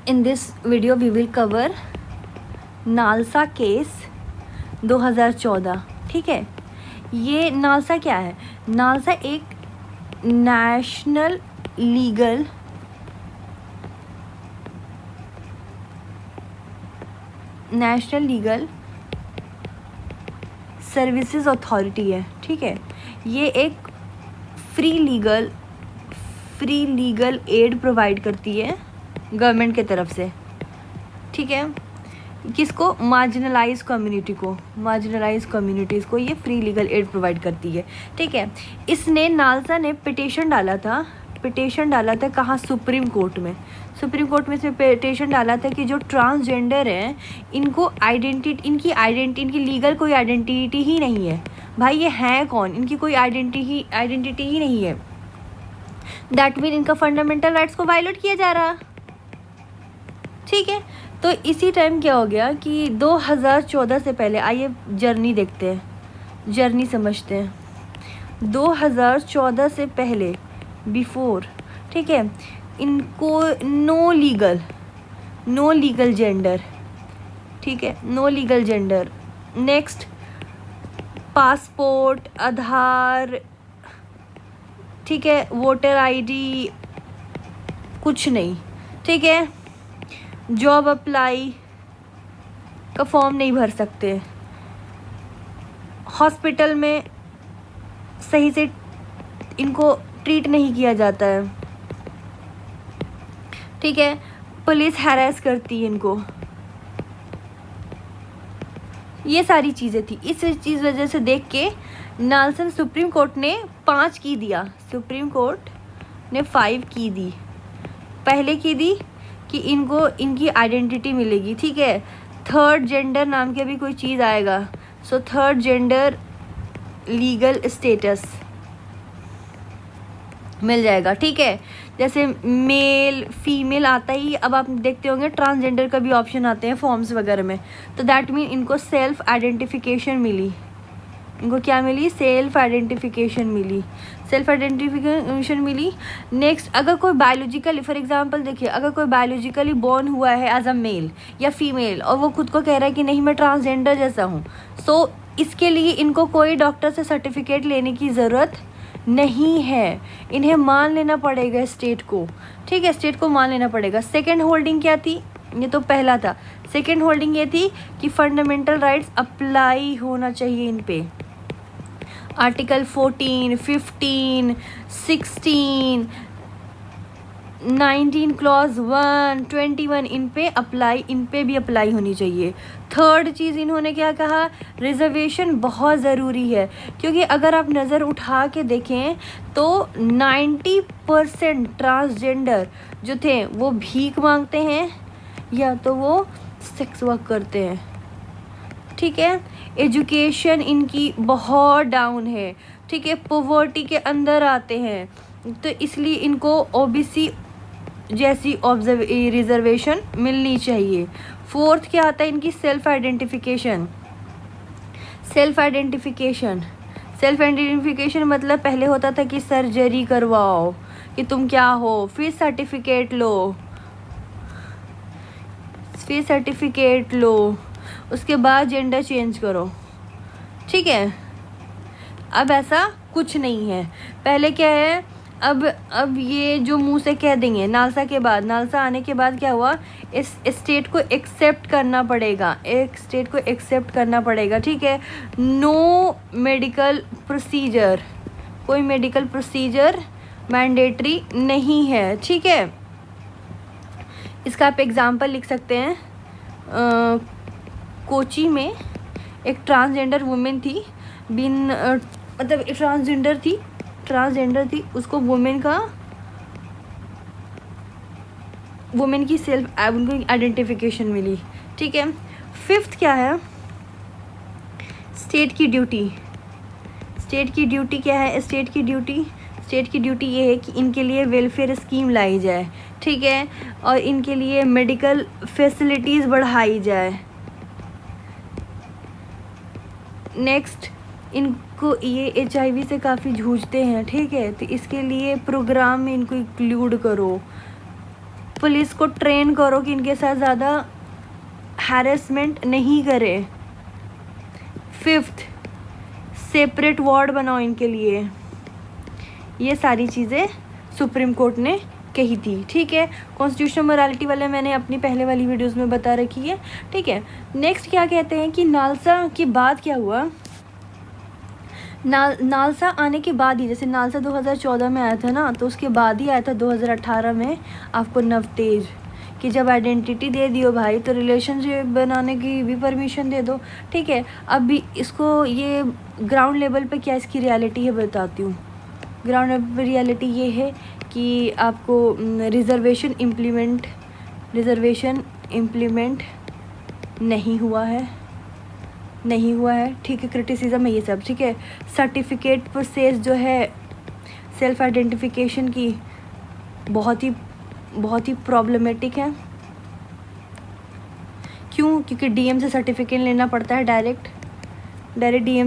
In this video we will cover NALSA case 2014। ठीक है, ये नालसा क्या है? नालसा एक नेशनल लीगल सर्विसेज अथॉरिटी है। ठीक है, ये एक फ्री लीगल एड प्रोवाइड करती है गवर्नमेंट के तरफ से। ठीक है, किसको? मार्जिनलाइज कम्युनिटीज़ को ये फ्री लीगल एड प्रोवाइड करती है। ठीक है, इसने नालसा ने पिटीशन डाला था कहाँ? सुप्रीम कोर्ट में इसमें पिटीशन डाला था कि जो ट्रांसजेंडर हैं इनकी लीगल कोई आइडेंटिटी ही नहीं है। भाई ये हैं कौन? इनकी कोई आइडेंटिटी ही नहीं है। दैट मीन इनका फंडामेंटल राइट्स को वायलेट किया जा रहा। ठीक है, तो इसी टाइम क्या हो गया कि 2014 से पहले, आइए जर्नी देखते हैं, जर्नी समझते हैं। 2014 से पहले बिफोर, ठीक है, इनको नो लीगल जेंडर। ठीक है, no legal gender. Next, passport, Aadhaar, ठीक है, वोटर आईडी, कुछ नहीं। ठीक है, जॉब अप्लाई का फॉर्म नहीं भर सकते, हॉस्पिटल में सही से इनको ट्रीट नहीं किया जाता है। ठीक है, पुलिस हैरेस करती है इनको। ये सारी चीज़ें थी। इस चीज़ वजह से देख के नालसा सुप्रीम कोर्ट ने 5 की दिया, सुप्रीम कोर्ट ने 5 की दी। पहले की दी कि इनको इनकी आइडेंटिटी मिलेगी। ठीक है, थर्ड जेंडर नाम के भी कोई चीज़ आएगा। So third gender legal status मिल जाएगा। ठीक है, जैसे मेल फीमेल आता ही, अब आप देखते होंगे ट्रांसजेंडर का भी ऑप्शन आते हैं फॉर्म्स वगैरह में। तो दैट मीन इनको सेल्फ आइडेंटिफिकेशन मिली। इनको क्या मिली? सेल्फ आइडेंटिफिकेशन मिली। नेक्स्ट, अगर कोई बायोलॉजिकली, फॉर एग्जांपल देखिए, अगर कोई बायोलॉजिकली बॉर्न हुआ है एज अ मेल या फीमेल और वो खुद को कह रहा है कि नहीं मैं ट्रांसजेंडर जैसा हूँ, सो इसके लिए इनको कोई डॉक्टर से सर्टिफिकेट लेने की ज़रूरत नहीं है। इन्हें मान लेना पड़ेगा स्टेट को। ठीक है, स्टेट को मान लेना पड़ेगा। सेकेंड होल्डिंग क्या थी? ये तो पहला था। सेकेंड होल्डिंग ये थी कि फंडामेंटल राइट्स अप्लाई होना चाहिए इन पे। आर्टिकल 14, 15, 16, 19 क्लॉज 1, 21 इन पे भी अप्लाई होनी चाहिए। थर्ड चीज़ इन्होंने क्या कहा? रिजर्वेशन बहुत ज़रूरी है, क्योंकि अगर आप नज़र उठा के देखें तो 90% ट्रांसजेंडर जो थे वो भीख मांगते हैं या तो वो सेक्स वर्क करते हैं। ठीक है, एजुकेशन इनकी बहुत डाउन है। ठीक है, पॉवर्टी के अंदर आते हैं, तो इसलिए इनको ओबीसी जैसी रिजर्वेशन मिलनी चाहिए। फोर्थ क्या आता है इनकी? सेल्फ आइडेंटिफिकेशन मतलब पहले होता था कि सर्जरी करवाओ कि तुम क्या हो, फिर सर्टिफिकेट लो, उसके बाद जेंडर चेंज करो। ठीक है, अब ऐसा कुछ नहीं है। पहले क्या है, अब ये जो मुंह से कह देंगे। नालसा आने के बाद क्या हुआ? इस स्टेट को एक्सेप्ट करना पड़ेगा। ठीक है, नो मेडिकल प्रोसीजर, कोई मेडिकल प्रोसीजर मैंडेटरी नहीं है। ठीक है, इसका आप एग्जाम्पल लिख सकते हैं। कोची में एक ट्रांसजेंडर वुमेन थी, मतलब ट्रांसजेंडर थी, उसको वुमेन की सेल्फ आइडेंटिफिकेशन मिली। ठीक है, फिफ्थ क्या है? स्टेट की ड्यूटी क्या है? स्टेट की ड्यूटी ये है कि इनके लिए वेलफेयर स्कीम लाई जाए। ठीक है, और इनके लिए मेडिकल फैसिलिटीज़ बढ़ाई जाए। नेक्स्ट, इनको ये HIV से काफ़ी जूझते हैं। ठीक है, तो इसके लिए प्रोग्राम में इनको इंक्लूड करो। पुलिस को ट्रेन करो कि इनके साथ ज़्यादा हैरेसमेंट नहीं करे। 5th, सेपरेट वार्ड बनाओ इनके लिए। ये सारी चीज़ें सुप्रीम कोर्ट ने कही थी, ठीक है। कॉन्स्टिट्यूशनल मोरालिटी वाले मैंने अपनी पहले वाली वीडियोस में बता रखी है, ठीक है। नेक्स्ट क्या कहते हैं कि नालसा के बाद क्या हुआ, नालसा आने के बाद ही, जैसे नालसा 2014 में आया था ना, तो उसके बाद ही आया था 2018 में आपको नवतेज, कि जब आइडेंटिटी दे दियो भाई तो रिलेशनशिप बनाने की भी परमिशन दे दो, ठीक है। अब भी इसको ये ग्राउंड लेवल पे क्या इसकी रियलिटी है बताती हूँ। ग्राउंड लेवल पे रियलिटी ये है कि आपको रिजर्वेशन इम्प्लीमेंट नहीं हुआ है, ठीक है। क्रिटिसिज्म है ये सब, ठीक है। सर्टिफिकेट प्रोसेस जो है सेल्फ आइडेंटिफिकेशन की बहुत ही प्रॉब्लमेटिक है। क्यों? क्योंकि डीएम से सर्टिफिकेट लेना पड़ता है, डायरेक्ट डीएम